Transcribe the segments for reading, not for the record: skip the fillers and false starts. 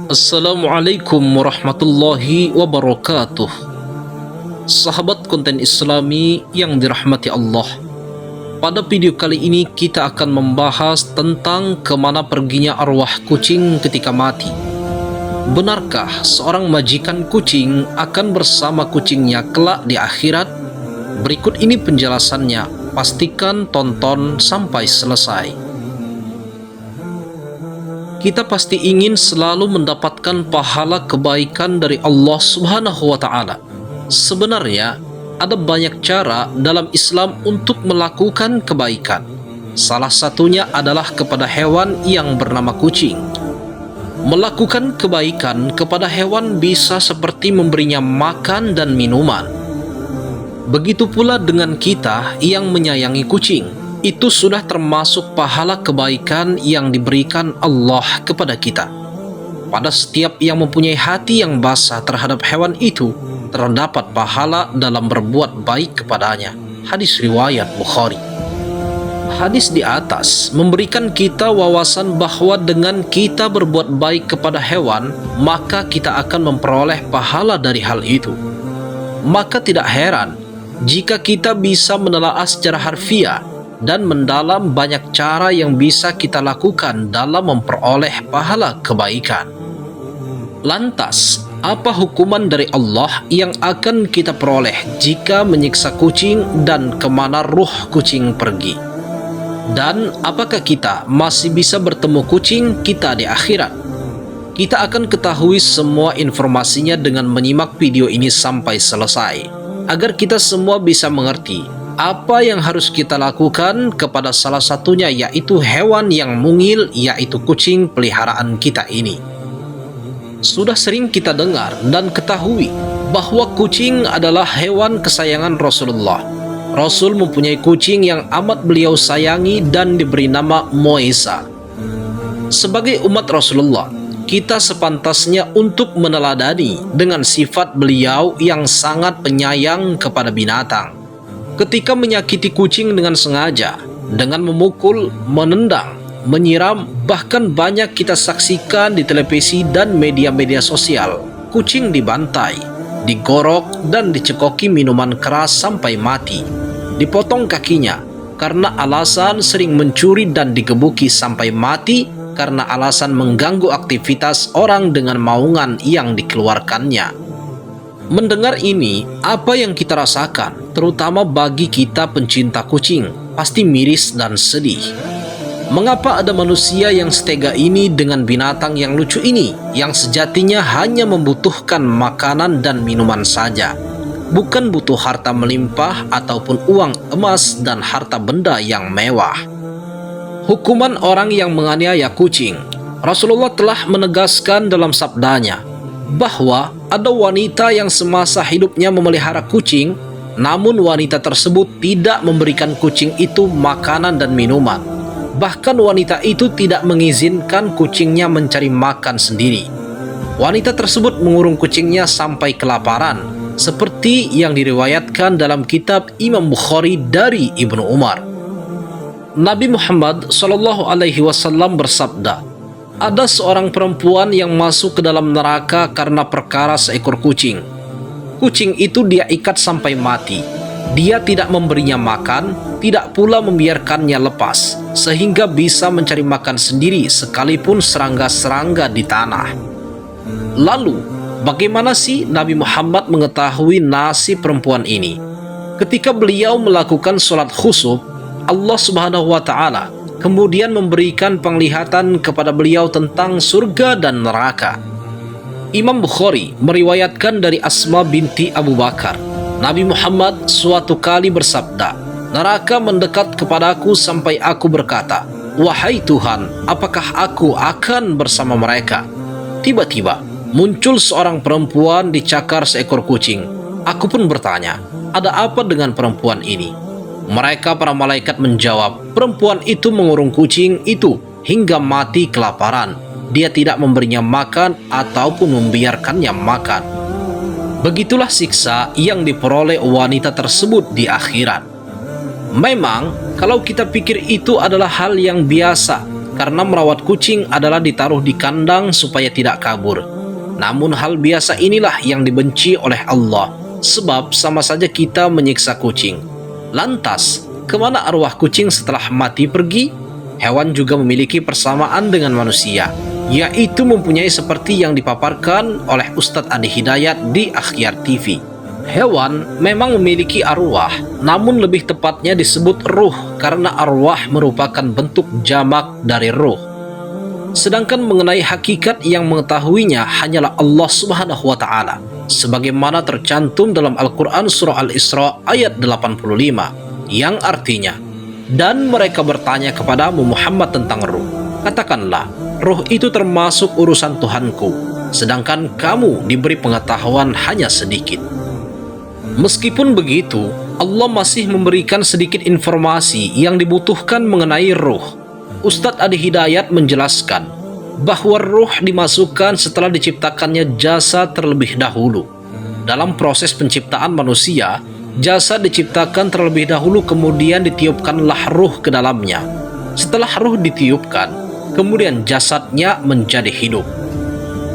Assalamualaikum warahmatullahi wabarakatuh. Sahabat konten Islami yang dirahmati Allah, pada video kali ini kita akan membahas tentang kemana perginya arwah kucing ketika mati. Benarkah seorang majikan kucing akan bersama kucingnya kelak di akhirat? Berikut ini penjelasannya, pastikan tonton sampai selesai. Kita pasti ingin selalu mendapatkan pahala kebaikan dari Allah Subhanahu wa Ta'ala. Sebenarnya, ada banyak cara dalam Islam untuk melakukan kebaikan. Salah satunya adalah kepada hewan yang bernama kucing. Melakukan kebaikan kepada hewan bisa seperti memberinya makan dan minuman. Begitu pula dengan kita yang menyayangi kucing. Itu sudah termasuk pahala kebaikan yang diberikan Allah kepada kita. Pada setiap yang mempunyai hati yang basah terhadap hewan itu, terdapat pahala dalam berbuat baik kepadanya. Hadis riwayat Bukhari. Hadis di atas memberikan kita wawasan bahwa dengan kita berbuat baik kepada hewan, maka kita akan memperoleh pahala dari hal itu. Maka tidak heran jika kita bisa menelaah secara harfiah dan mendalam banyak cara yang bisa kita lakukan dalam memperoleh pahala kebaikan. Lantas, apa hukuman dari Allah yang akan kita peroleh jika menyiksa kucing dan kemana ruh kucing pergi? Dan apakah kita masih bisa bertemu kucing kita di akhirat? Kita akan ketahui semua informasinya dengan menyimak video ini sampai selesai, agar kita semua bisa mengerti apa yang harus kita lakukan kepada salah satunya, yaitu hewan yang mungil, yaitu kucing peliharaan kita ini. Sudah sering kita dengar dan ketahui bahwa kucing adalah hewan kesayangan Rasulullah. Rasul mempunyai kucing yang amat beliau sayangi dan diberi nama Moisa. Sebagai umat Rasulullah, kita sepantasnya untuk meneladani dengan sifat beliau yang sangat penyayang kepada binatang. Ketika menyakiti kucing dengan sengaja, dengan memukul, menendang, menyiram, bahkan banyak kita saksikan di televisi dan media-media sosial. Kucing dibantai, digorok, dan dicekoki minuman keras sampai mati. Dipotong kakinya karena alasan sering mencuri dan digebuki sampai mati karena alasan mengganggu aktivitas orang dengan maungan yang dikeluarkannya. Mendengar ini, apa yang kita rasakan, terutama bagi kita pencinta kucing, pasti miris dan sedih. Mengapa ada manusia yang setega ini dengan binatang yang lucu ini, yang sejatinya hanya membutuhkan makanan dan minuman saja, bukan butuh harta melimpah ataupun uang emas dan harta benda yang mewah? Hukuman orang yang menganiaya kucing. Rasulullah telah menegaskan dalam sabdanya bahwa ada wanita yang semasa hidupnya memelihara kucing, namun wanita tersebut tidak memberikan kucing itu makanan dan minuman. Bahkan wanita itu tidak mengizinkan kucingnya mencari makan sendiri. Wanita tersebut mengurung kucingnya sampai kelaparan, seperti yang diriwayatkan dalam kitab Imam Bukhari dari Ibnu Umar. Nabi Muhammad SAW bersabda, ada seorang perempuan yang masuk ke dalam neraka karena perkara seekor kucing. Kucing itu dia ikat sampai mati. Dia tidak memberinya makan, tidak pula membiarkannya lepas, sehingga bisa mencari makan sendiri sekalipun serangga-serangga di tanah. Lalu, bagaimana sih Nabi Muhammad mengetahui nasib perempuan ini? Ketika beliau melakukan sholat khusyuk, Allah Subhanahu wa Ta'ala kemudian memberikan penglihatan kepada beliau tentang surga dan neraka. Imam Bukhari meriwayatkan dari Asma binti Abu Bakar, Nabi Muhammad suatu kali bersabda, neraka mendekat kepadaku sampai aku berkata, wahai Tuhan, apakah aku akan bersama mereka? Tiba-tiba muncul seorang perempuan dicakar seekor kucing. Aku pun bertanya, ada apa dengan perempuan ini? Mereka para malaikat menjawab, perempuan itu mengurung kucing itu hingga mati kelaparan. Dia tidak memberinya makan ataupun membiarkannya makan. Begitulah siksa yang diperoleh wanita tersebut di akhirat. Memang, kalau kita pikir itu adalah hal yang biasa, karena merawat kucing adalah ditaruh di kandang supaya tidak kabur. Namun hal biasa inilah yang dibenci oleh Allah, sebab sama saja kita menyiksa kucing. Lantas, kemana arwah kucing setelah mati pergi? Hewan juga memiliki persamaan dengan manusia, yaitu mempunyai seperti yang dipaparkan oleh Ustadz Adi Hidayat di Akhyar TV. Hewan memang memiliki arwah, namun lebih tepatnya disebut ruh karena arwah merupakan bentuk jamak dari ruh. Sedangkan mengenai hakikat yang mengetahuinya hanyalah Allah Subhanahu wa Ta'ala, sebagaimana tercantum dalam Al-Quran Surah Al-Isra ayat 85, yang artinya, dan mereka bertanya kepadamu Muhammad tentang ruh. Katakanlah, ruh itu termasuk urusan Tuhanku, sedangkan kamu diberi pengetahuan hanya sedikit. Meskipun begitu, Allah masih memberikan sedikit informasi yang dibutuhkan mengenai ruh. Ustadz Adi Hidayat menjelaskan bahwa ruh dimasukkan setelah diciptakannya jasad terlebih dahulu. Dalam proses penciptaan manusia, jasad diciptakan terlebih dahulu, kemudian ditiupkanlah ruh ke dalamnya. Setelah ruh ditiupkan, kemudian jasadnya menjadi hidup.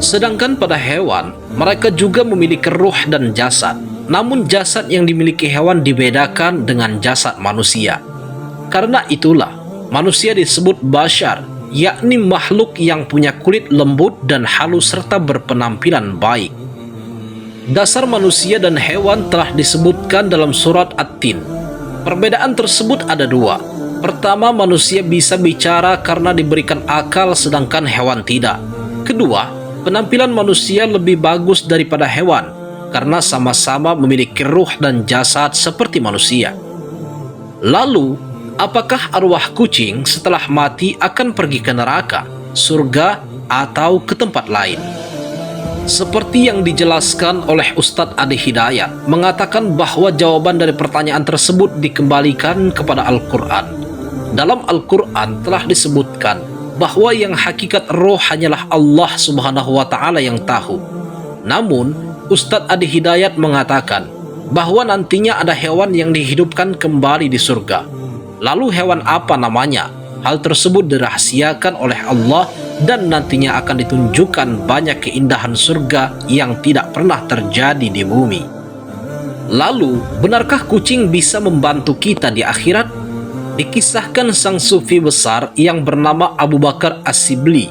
Sedangkan pada hewan, mereka juga memiliki ruh dan jasad. Namun jasad yang dimiliki hewan dibedakan dengan jasad manusia. Karena itulah manusia disebut bashar, yakni makhluk yang punya kulit lembut dan halus serta berpenampilan baik. Dasar manusia dan hewan telah disebutkan dalam surat At-Tin. Perbedaan tersebut ada dua. Pertama, manusia bisa bicara karena diberikan akal sedangkan hewan tidak. Kedua, penampilan manusia lebih bagus daripada hewan karena sama-sama memiliki ruh dan jasad seperti manusia. Lalu, apakah arwah kucing setelah mati akan pergi ke neraka, surga, atau ke tempat lain? Seperti yang dijelaskan oleh Ustadz Adi Hidayat, mengatakan bahwa jawaban dari pertanyaan tersebut dikembalikan kepada Al-Quran. Dalam Al-Quran telah disebutkan bahwa yang hakikat roh hanyalah Allah Subhanahu wa Ta'ala yang tahu. Namun, Ustadz Adi Hidayat mengatakan bahwa nantinya ada hewan yang dihidupkan kembali di surga. Lalu hewan apa namanya? Hal tersebut dirahasiakan oleh Allah dan nantinya akan ditunjukkan banyak keindahan surga yang tidak pernah terjadi di bumi. Lalu, benarkah kucing bisa membantu kita di akhirat? Dikisahkan sang sufi besar yang bernama Abu Bakar As-Sibli.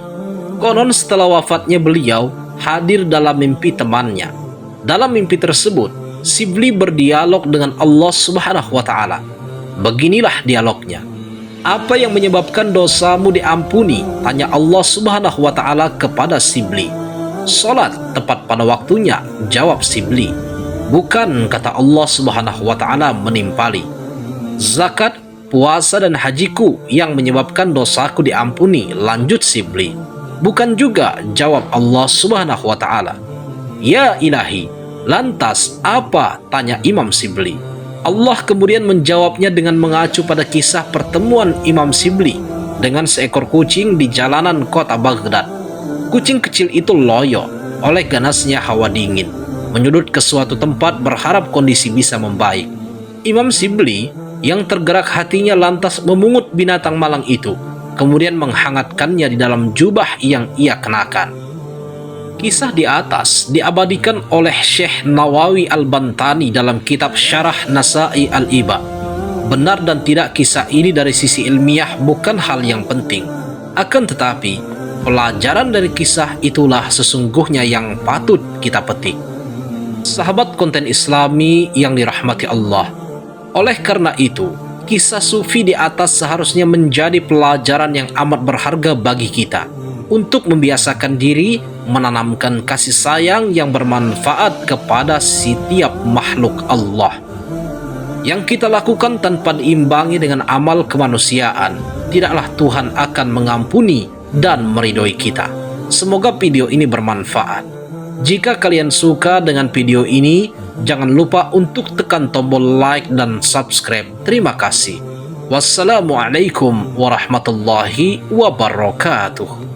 Konon setelah wafatnya beliau hadir dalam mimpi temannya. Dalam mimpi tersebut, Sibli berdialog dengan Allah Subhanahu wa Ta'ala. Beginilah dialognya. Apa yang menyebabkan dosamu diampuni? Tanya Allah Subhanahu wa Ta'ala kepada Sibli. Salat tepat pada waktunya, jawab Sibli. Bukan, kata Allah Subhanahu wa Ta'ala menimpali. Zakat, puasa dan hajiku yang menyebabkan dosaku diampuni, lanjut Sibli. Bukan juga, jawab Allah Subhanahu wa Ta'ala. Ya ilahi, lantas apa? Tanya Imam Sibli. Allah kemudian menjawabnya dengan mengacu pada kisah pertemuan Imam Sibli dengan seekor kucing di jalanan kota Baghdad. Kucing kecil itu loyo oleh ganasnya hawa dingin, menyudut ke suatu tempat berharap kondisi bisa membaik. Imam Sibli yang tergerak hatinya lantas memungut binatang malang itu, kemudian menghangatkannya di dalam jubah yang ia kenakan. Kisah di atas diabadikan oleh Syekh Nawawi Al-Bantani dalam kitab Syarah Nasa'i Al-Iba. Benar dan tidak kisah ini dari sisi ilmiah bukan hal yang penting. Akan tetapi, pelajaran dari kisah itulah sesungguhnya yang patut kita petik. Sahabat konten Islami yang dirahmati Allah, oleh karena itu, kisah sufi di atas seharusnya menjadi pelajaran yang amat berharga bagi kita untuk membiasakan diri menanamkan kasih sayang yang bermanfaat kepada setiap makhluk Allah. Yang kita lakukan tanpa diimbangi dengan amal kemanusiaan, tidaklah Tuhan akan mengampuni dan meridhoi kita. Semoga video ini bermanfaat. Jika kalian suka dengan video ini, jangan lupa untuk tekan tombol like dan subscribe. Terima kasih. Wassalamualaikum warahmatullahi wabarakatuh.